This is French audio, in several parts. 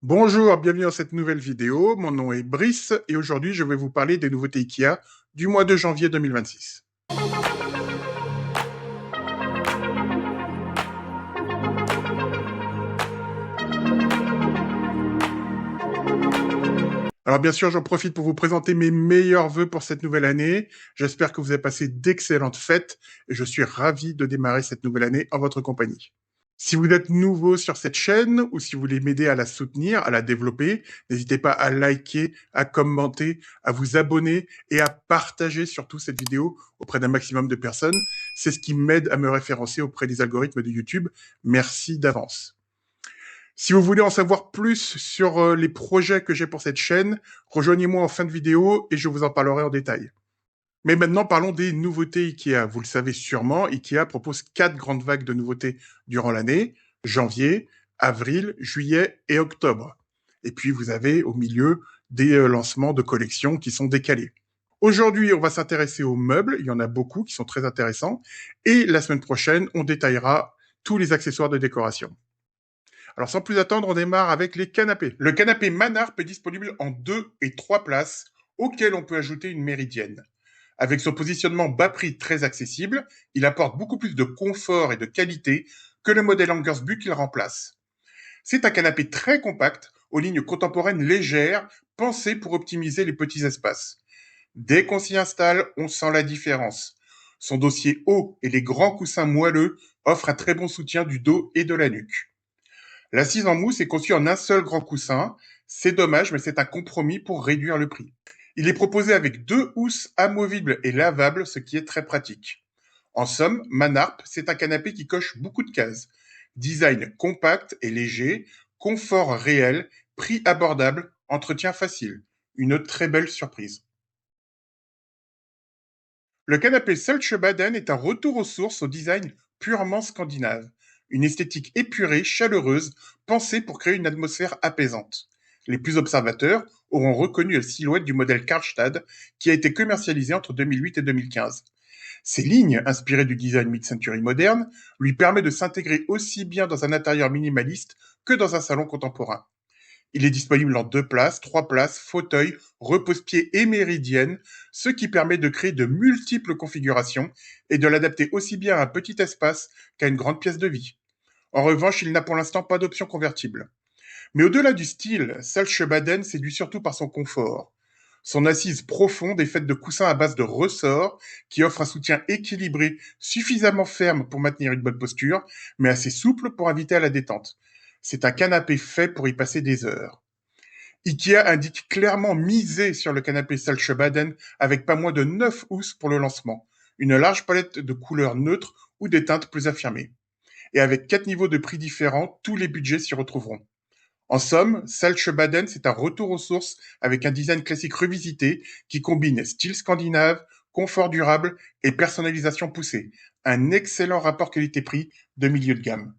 Bonjour, bienvenue dans cette nouvelle vidéo. Mon nom est Brice et aujourd'hui je vais vous parler des nouveautés IKEA du mois de janvier 2026. Alors bien sûr, j'en profite pour vous présenter mes meilleurs vœux pour cette nouvelle année. J'espère que vous avez passé d'excellentes fêtes et je suis ravi de démarrer cette nouvelle année en votre compagnie. Si vous êtes nouveau sur cette chaîne ou si vous voulez m'aider à la soutenir, à la développer, n'hésitez pas à liker, à commenter, à vous abonner et à partager surtout cette vidéo auprès d'un maximum de personnes. C'est ce qui m'aide à me référencer auprès des algorithmes de YouTube. Merci d'avance. Si vous voulez en savoir plus sur les projets que j'ai pour cette chaîne, rejoignez-moi en fin de vidéo et je vous en parlerai en détail. Mais maintenant, parlons des nouveautés IKEA. Vous le savez sûrement, IKEA propose 4 grandes vagues de nouveautés durant l'année: janvier, avril, juillet et octobre. Et puis, vous avez au milieu des lancements de collections qui sont décalés. Aujourd'hui, on va s'intéresser aux meubles. Il y en a beaucoup qui sont très intéressants. Et la semaine prochaine, on détaillera tous les accessoires de décoration. Alors, sans plus attendre, on démarre avec les canapés. Le canapé Manarp est disponible en 2 et 3 places, auxquelles on peut ajouter une méridienne. Avec son positionnement bas prix très accessible, il apporte beaucoup plus de confort et de qualité que le modèle Angersbu qu'il remplace. C'est un canapé très compact, aux lignes contemporaines légères, pensé pour optimiser les petits espaces. Dès qu'on s'y installe, on sent la différence. Son dossier haut et les grands coussins moelleux offrent un très bon soutien du dos et de la nuque. L'assise en mousse est conçue en un seul grand coussin. C'est dommage, mais c'est un compromis pour réduire le prix. Il est proposé avec 2 housses amovibles et lavables, ce qui est très pratique. En somme, Manarp, c'est un canapé qui coche beaucoup de cases. Design compact et léger, confort réel, prix abordable, entretien facile. Une très belle surprise. Le canapé Saltsjöbaden est un retour aux sources au design purement scandinave. Une esthétique épurée, chaleureuse, pensée pour créer une atmosphère apaisante. Les plus observateurs auront reconnu la silhouette du modèle Karlstad qui a été commercialisé entre 2008 et 2015. Ces lignes, inspirées du design mid-century moderne, lui permettent de s'intégrer aussi bien dans un intérieur minimaliste que dans un salon contemporain. Il est disponible en 2 places, 3 places, fauteuil, repose-pied et méridienne, ce qui permet de créer de multiples configurations et de l'adapter aussi bien à un petit espace qu'à une grande pièce de vie. En revanche, il n'a pour l'instant pas d'option convertible. Mais au-delà du style, Saltsjöbaden séduit surtout par son confort. Son assise profonde est faite de coussins à base de ressorts qui offrent un soutien équilibré, suffisamment ferme pour maintenir une bonne posture, mais assez souple pour inviter à la détente. C'est un canapé fait pour y passer des heures. IKEA indique clairement miser sur le canapé Saltsjöbaden avec pas moins de 9 housses pour le lancement, une large palette de couleurs neutres ou des teintes plus affirmées. Et avec 4 niveaux de prix différents, tous les budgets s'y retrouveront. En somme, Saltsjöbaden, c'est un retour aux sources avec un design classique revisité qui combine style scandinave, confort durable et personnalisation poussée. Un excellent rapport qualité-prix de milieu de gamme.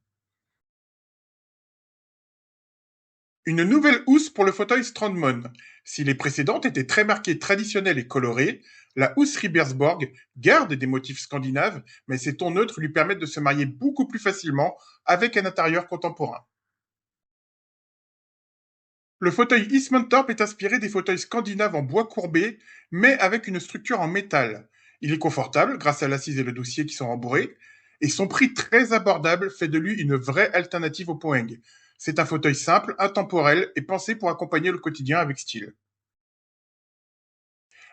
Une nouvelle housse pour le fauteuil Strandmon. Si les précédentes étaient très marquées traditionnelles et colorées, la housse Ribersborg garde des motifs scandinaves, mais ses tons neutres lui permettent de se marier beaucoup plus facilement avec un intérieur contemporain. Le fauteuil Ismantorp est inspiré des fauteuils scandinaves en bois courbé, mais avec une structure en métal. Il est confortable grâce à l'assise et le dossier qui sont rembourrés, et son prix très abordable fait de lui une vraie alternative au Poeng. C'est un fauteuil simple, intemporel et pensé pour accompagner le quotidien avec style.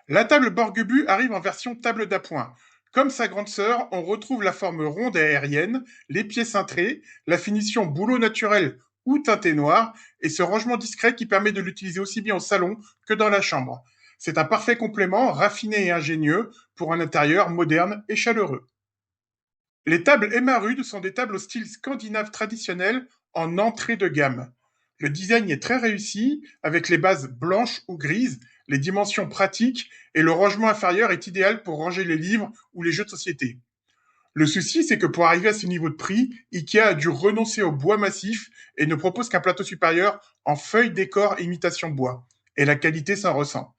La table Borgebu arrive en version table d'appoint. Comme sa grande sœur, on retrouve la forme ronde et aérienne, les pieds cintrés, la finition bouleau naturel ou teinté noir, et ce rangement discret qui permet de l'utiliser aussi bien au salon que dans la chambre. C'est un parfait complément, raffiné et ingénieux, pour un intérieur moderne et chaleureux. Les tables Emma-Rude sont des tables au style scandinave traditionnel en entrée de gamme. Le design est très réussi, avec les bases blanches ou grises, les dimensions pratiques et le rangement inférieur est idéal pour ranger les livres ou les jeux de société. Le souci, c'est que pour arriver à ce niveau de prix, Ikea a dû renoncer au bois massif et ne propose qu'un plateau supérieur en feuilles décor imitation bois. Et la qualité s'en ressent.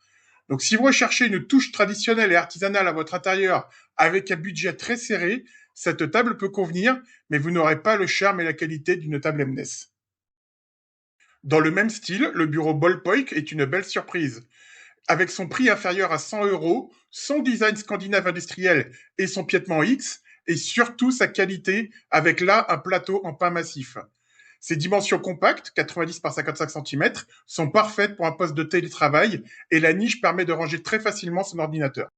Donc si vous recherchez une touche traditionnelle et artisanale à votre intérieur avec un budget très serré, cette table peut convenir, mais vous n'aurez pas le charme et la qualité d'une table Mnes. Dans le même style, le bureau Ballpoint est une belle surprise. Avec son prix inférieur à 100 euros, son design scandinave industriel et son piétement X, et surtout sa qualité avec là un plateau en pain massif. Ses dimensions compactes, 90 par 55 cm, sont parfaites pour un poste de télétravail et la niche permet de ranger très facilement son ordinateur.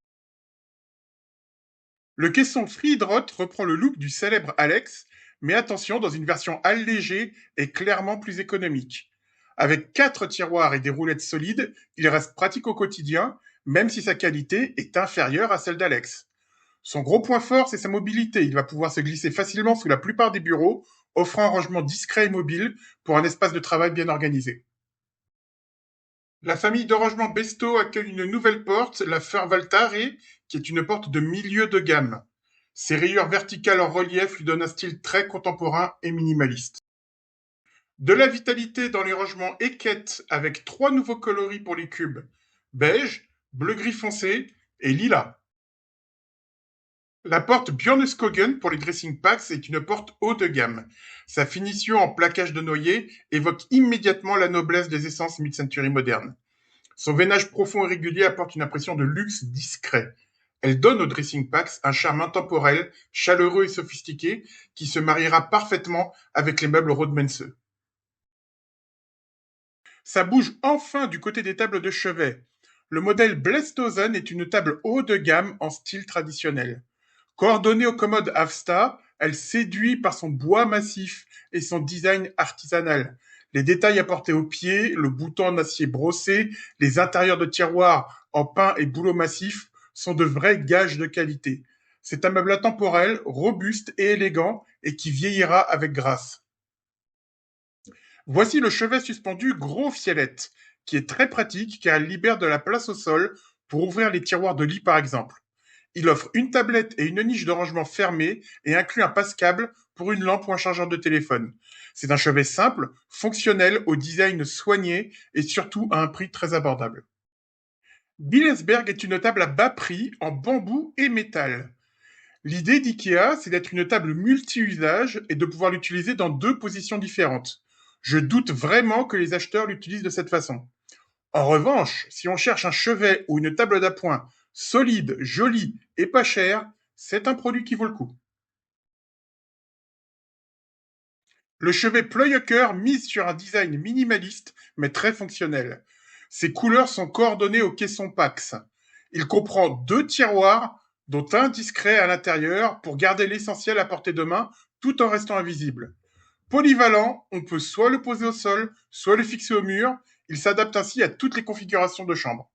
Le caisson Friedrott reprend le look du célèbre Alex, mais attention, dans une version allégée et clairement plus économique. Avec 4 tiroirs et des roulettes solides, il reste pratique au quotidien, même si sa qualité est inférieure à celle d'Alex. Son gros point fort, c'est sa mobilité. Il va pouvoir se glisser facilement sous la plupart des bureaux, offrant un rangement discret et mobile pour un espace de travail bien organisé. La famille de rangement Besto accueille une nouvelle porte, la Fervaltare, qui est une porte de milieu de gamme. Ses rayures verticales en relief lui donnent un style très contemporain et minimaliste. De la vitalité dans les rangements Eket avec 3 nouveaux coloris pour les cubes: beige, bleu-gris foncé et lilas. La porte Björneskogen pour les dressing packs est une porte haut de gamme. Sa finition en plaquage de noyer évoque immédiatement la noblesse des essences mid-century modernes. Son veinage profond et régulier apporte une impression de luxe discret. Elle donne au dressing packs un charme intemporel, chaleureux et sophistiqué qui se mariera parfaitement avec les meubles Rodmense. Ça bouge enfin du côté des tables de chevet. Le modèle Blestosen est une table haut de gamme en style traditionnel. Coordonnée au commode Avsta, elle séduit par son bois massif et son design artisanal. Les détails apportés au pied, le bouton en acier brossé, les intérieurs de tiroirs en pin et bouleau massif sont de vrais gages de qualité. C'est un meuble intemporel, robuste et élégant et qui vieillira avec grâce. Voici le chevet suspendu Gros Fielette, qui est très pratique car elle libère de la place au sol pour ouvrir les tiroirs de lit par exemple. Il offre une tablette et une niche de rangement fermée et inclut un passe-câble pour une lampe ou un chargeur de téléphone. C'est un chevet simple, fonctionnel, au design soigné et surtout à un prix très abordable. Billesberg est une table à bas prix en bambou et métal. L'idée d'IKEA, c'est d'être une table multi-usage et de pouvoir l'utiliser dans 2 positions différentes. Je doute vraiment que les acheteurs l'utilisent de cette façon. En revanche, si on cherche un chevet ou une table d'appoint solide, jolie et pas chère, c'est un produit qui vaut le coup. Le chevet Pleuelker mise sur un design minimaliste mais très fonctionnel. Ses couleurs sont coordonnées au caisson Pax. Il comprend 2 tiroirs, dont un discret à l'intérieur pour garder l'essentiel à portée de main tout en restant invisible. Polyvalent, on peut soit le poser au sol, soit le fixer au mur. Il s'adapte ainsi à toutes les configurations de chambre.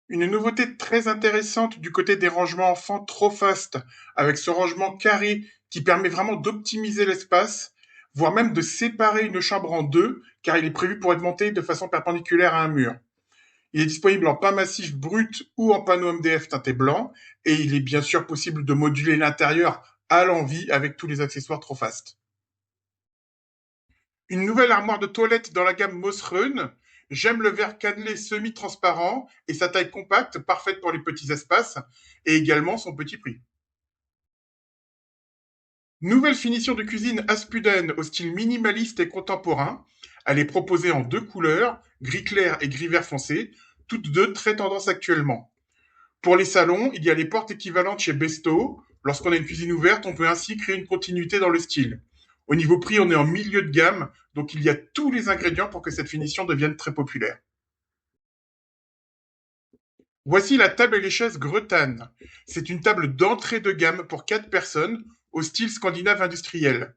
Une nouveauté très intéressante du côté des rangements enfants Trofast, avec ce rangement carré qui permet vraiment d'optimiser l'espace, voire même de séparer une chambre en 2, car il est prévu pour être monté de façon perpendiculaire à un mur. Il est disponible en pain massif brut ou en panneau MDF teinté blanc, et il est bien sûr possible de moduler l'intérieur à l'envie avec tous les accessoires Trofast. Une nouvelle armoire de toilette dans la gamme Mossrun. J'aime le verre cannelé semi-transparent et sa taille compacte, parfaite pour les petits espaces, et également son petit prix. Nouvelle finition de cuisine Aspuden au style minimaliste et contemporain. Elle est proposée en 2 couleurs, gris clair et gris vert foncé, toutes 2 très tendance actuellement. Pour les salons, il y a les portes équivalentes chez Besto. Lorsqu'on a une cuisine ouverte, on peut ainsi créer une continuité dans le style. Au niveau prix, on est en milieu de gamme, donc il y a tous les ingrédients pour que cette finition devienne très populaire. Voici la table et les chaises Gretan. C'est une table d'entrée de gamme pour 4 personnes, au style scandinave industriel.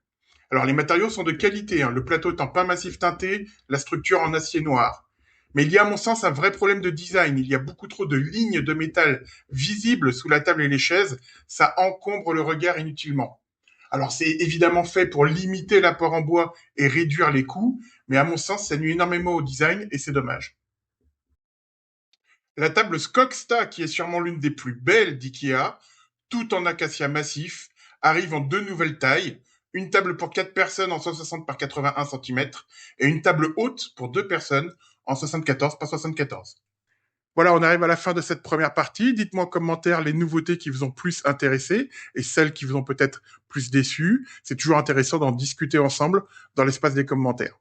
Alors les matériaux sont de qualité, hein. Le plateau est en pain massif teinté, la structure en acier noir. Mais il y a à mon sens un vrai problème de design. Il y a beaucoup trop de lignes de métal visibles sous la table et les chaises. Ça encombre le regard inutilement. Alors c'est évidemment fait pour limiter l'apport en bois et réduire les coûts, mais à mon sens ça nuit énormément au design et c'est dommage. La table Skogsta, qui est sûrement l'une des plus belles d'IKEA, tout en acacia massif, arrive en 2 nouvelles tailles, une table pour 4 personnes en 160 par 81 cm et une table haute pour 2 personnes en 74 par 74. Voilà, on arrive à la fin de cette première partie. Dites-moi en commentaire les nouveautés qui vous ont plus intéressé et celles qui vous ont peut-être plus déçu. C'est toujours intéressant d'en discuter ensemble dans l'espace des commentaires.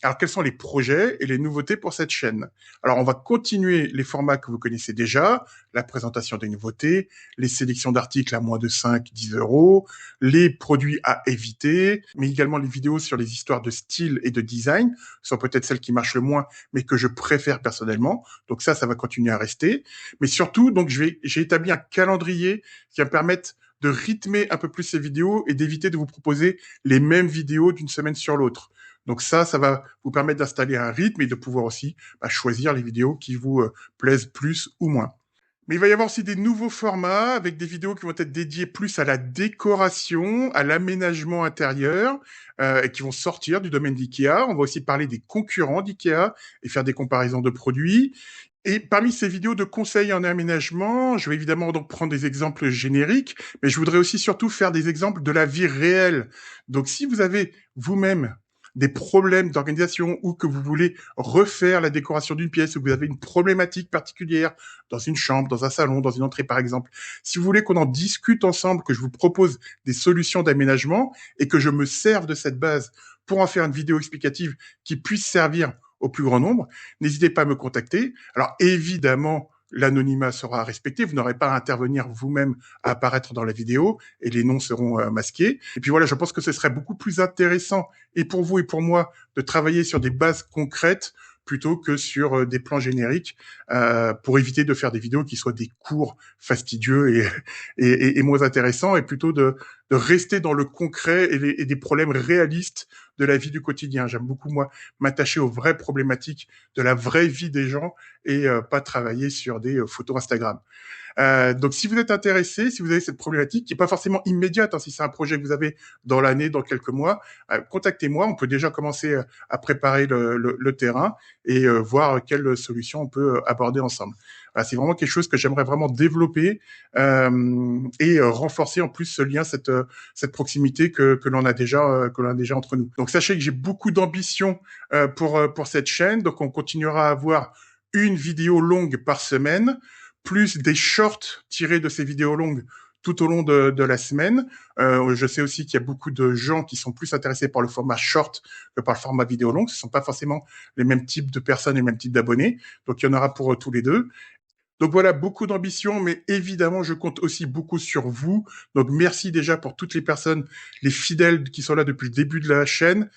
Alors, quels sont les projets et les nouveautés pour cette chaîne? Alors, on va continuer les formats que vous connaissez déjà, la présentation des nouveautés, les sélections d'articles à moins de 5, 10 euros, les produits à éviter, mais également les vidéos sur les histoires de style et de design, sont peut-être celles qui marchent le moins, mais que je préfère personnellement. Donc ça va continuer à rester. Mais surtout, donc, j'ai établi un calendrier qui va me permettre de rythmer un peu plus ces vidéos et d'éviter de vous proposer les mêmes vidéos d'une semaine sur l'autre. Donc ça va vous permettre d'installer un rythme et de pouvoir aussi choisir les vidéos qui vous plaisent plus ou moins. Mais il va y avoir aussi des nouveaux formats avec des vidéos qui vont être dédiées plus à la décoration, à l'aménagement intérieur et qui vont sortir du domaine d'IKEA. On va aussi parler des concurrents d'IKEA et faire des comparaisons de produits. Et parmi ces vidéos de conseils en aménagement, je vais évidemment donc prendre des exemples génériques, mais je voudrais aussi surtout faire des exemples de la vie réelle. Donc si vous avez vous-même des problèmes d'organisation ou que vous voulez refaire la décoration d'une pièce ou que vous avez une problématique particulière dans une chambre, dans un salon, dans une entrée par exemple, si vous voulez qu'on en discute ensemble, que je vous propose des solutions d'aménagement et que je me serve de cette base pour en faire une vidéo explicative qui puisse servir au plus grand nombre, n'hésitez pas à me contacter. Alors évidemment, l'anonymat sera respecté, vous n'aurez pas à intervenir vous-même à apparaître dans la vidéo et les noms seront masqués. Et puis voilà, je pense que ce serait beaucoup plus intéressant et pour vous et pour moi de travailler sur des bases concrètes plutôt que sur des plans génériques pour éviter de faire des vidéos qui soient des cours fastidieux et moins intéressants et plutôt de rester dans le concret et des problèmes réalistes de la vie du quotidien. J'aime beaucoup, moi, m'attacher aux vraies problématiques de la vraie vie des gens et pas travailler sur des photos Instagram. Donc, si vous êtes intéressé, si vous avez cette problématique, qui n'est pas forcément immédiate, hein, si c'est un projet que vous avez dans l'année, dans quelques mois, contactez-moi. On peut déjà commencer à préparer le terrain et voir quelles solutions on peut aborder ensemble. Voilà, c'est vraiment quelque chose que j'aimerais vraiment développer et renforcer en plus ce lien, cette proximité que l'on a déjà entre nous. Donc, sachez que j'ai beaucoup d'ambition pour cette chaîne. Donc, on continuera à avoir une vidéo longue par semaine, plus des shorts tirés de ces vidéos longues tout au long de la semaine. Je sais aussi qu'il y a beaucoup de gens qui sont plus intéressés par le format short que par le format vidéo long. Ce ne sont pas forcément les mêmes types de personnes et les mêmes types d'abonnés. Donc, il y en aura pour tous les deux. Donc voilà, beaucoup d'ambition, mais évidemment, je compte aussi beaucoup sur vous. Donc merci déjà pour toutes les personnes, les fidèles qui sont là depuis le début de la chaîne.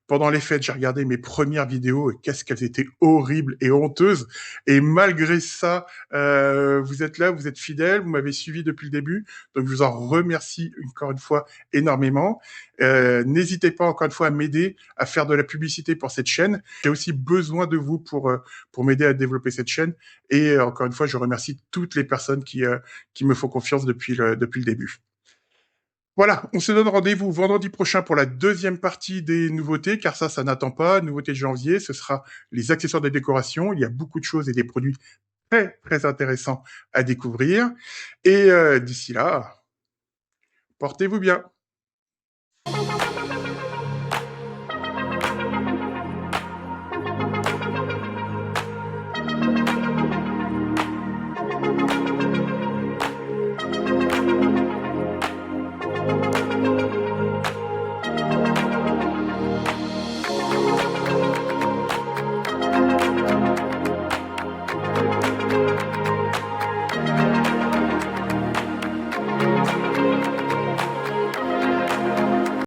Pendant les fêtes, j'ai regardé mes premières vidéos et qu'est-ce qu'elles étaient horribles et honteuses. Et malgré ça, vous êtes là, vous êtes fidèles, vous m'avez suivi depuis le début. Donc, je vous en remercie encore une fois énormément. N'hésitez pas encore une fois à m'aider à faire de la publicité pour cette chaîne. J'ai aussi besoin de vous pour m'aider à développer cette chaîne. Et encore une fois, je remercie toutes les personnes qui me font confiance depuis le début. Voilà, on se donne rendez-vous vendredi prochain pour la deuxième partie des nouveautés, car ça n'attend pas. Nouveauté de janvier, ce sera les accessoires de décoration. Il y a beaucoup de choses et des produits très, très intéressants à découvrir. Et d'ici là, portez-vous bien.